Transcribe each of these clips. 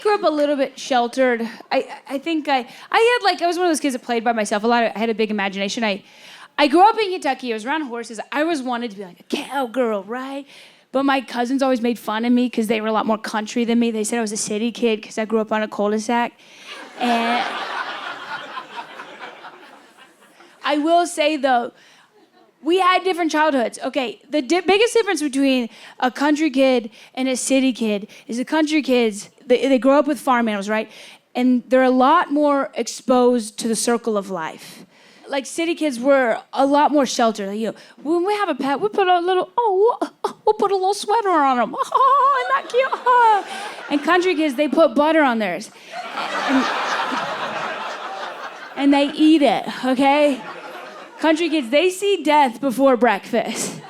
grew up a little bit sheltered. I think I was one of those kids that played by myself. I had a big imagination. I grew up in Kentucky. I was around horses. I always wanted to be like a cowgirl, right? But my cousins always made fun of me because they were a lot more country than me. They said I was a city kid because I grew up on a cul-de-sac. And I will say, though, we had different childhoods. Okay, the biggest difference between a country kid and a city kid is the country kids, they grow up with farm animals, right? And they're a lot more exposed to the circle of life. Like, city kids were a lot more sheltered. Like, when we have a pet, we put a little, we'll put a little sweater on them. Oh, isn't that cute? Oh. And country kids, they put butter on theirs. And they eat it, okay? Country kids, they see death before breakfast.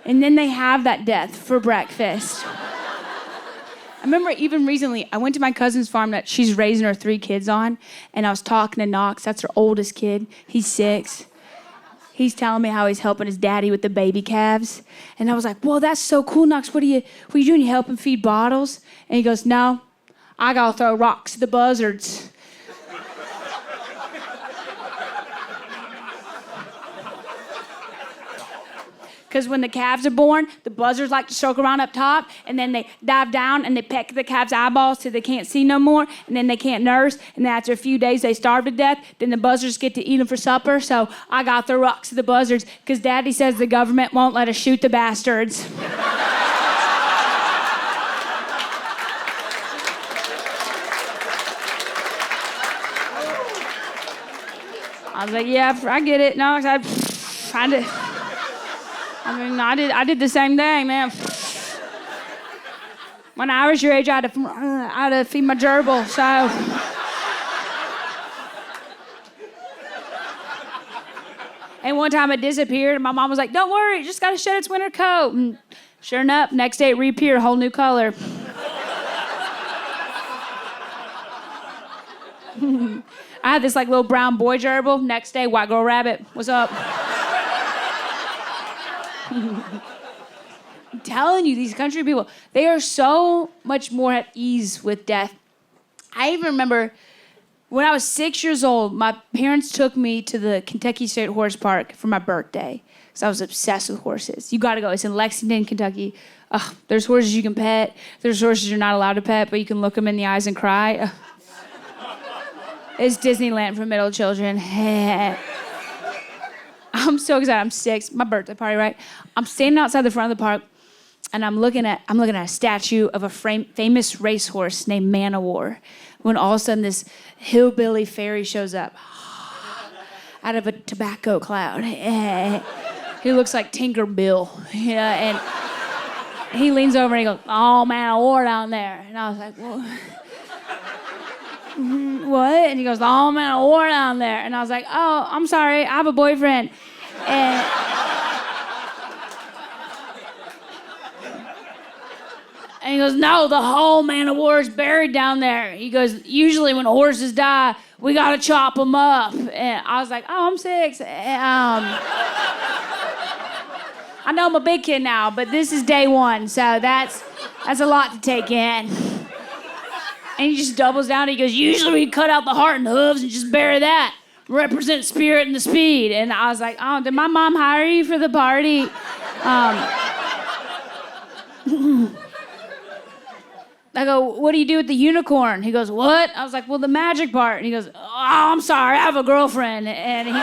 And then they have that death for breakfast. I remember even recently, I went to my cousin's farm that she's raising her 3 kids on, and I was talking to Knox. That's her oldest kid. He's 6. He's telling me how he's helping his daddy with the baby calves. And I was like, whoa, that's so cool, Knox. What are you doing? You help him feed bottles? And he goes, no, I gotta throw rocks at the buzzards. Because when the calves are born, the buzzards like to circle around up top, and then they dive down and they peck the calves' eyeballs till they can't see no more, and then they can't nurse, and then after a few days they starve to death. Then the buzzards get to eat them for supper, so I got the rocks to the buzzards because Daddy says the government won't let us shoot the bastards. I was like, yeah, I get it. No, I did the same thing, man. When I was your age, I had to feed my gerbil, so. And one time it disappeared, and my mom was like, don't worry, it just got to shed its winter coat. And sure enough, next day it reappeared, a whole new color. I had this like little brown boy gerbil. Next day, white girl rabbit. What's up? I'm telling you, these country people, they are so much more at ease with death. I even remember when I was 6 years old, my parents took me to the Kentucky State Horse Park for my birthday because I was obsessed with horses. You got to go. It's in Lexington, Kentucky. There's horses you can pet. There's horses you're not allowed to pet, but you can look them in the eyes and cry. It's Disneyland for middle children. I'm so excited. I'm 6. My birthday party, right? I'm standing outside the front of the park, and I'm looking at a statue of a famous racehorse named Man o' War. When all of a sudden this hillbilly fairy shows up out of a tobacco cloud. He looks like Tinker Bill. Yeah, and he leans over and he goes, "Oh, Man o' War down there." And I was like, "What?" What? And he goes, "Oh, Man o' War down there." And I was like, "Oh, I'm sorry, I have a boyfriend." And he goes, "No, the whole Man o' War is buried down there." He goes, "Usually when horses die, we gotta chop them up." And I was like, "Oh, I'm 6. I know I'm a big kid now, but this is day 1, so that's a lot to take in." And he just doubles down. He goes, "Usually we cut out the heart and the hooves and just bury that. Represent spirit and the speed." And I was like, "Oh, did my mom hire you for the party?" I go, "What do you do with the unicorn?" He goes, "What?" I was like, "Well, the magic part." And he goes, "Oh, I'm sorry, I have a girlfriend." And he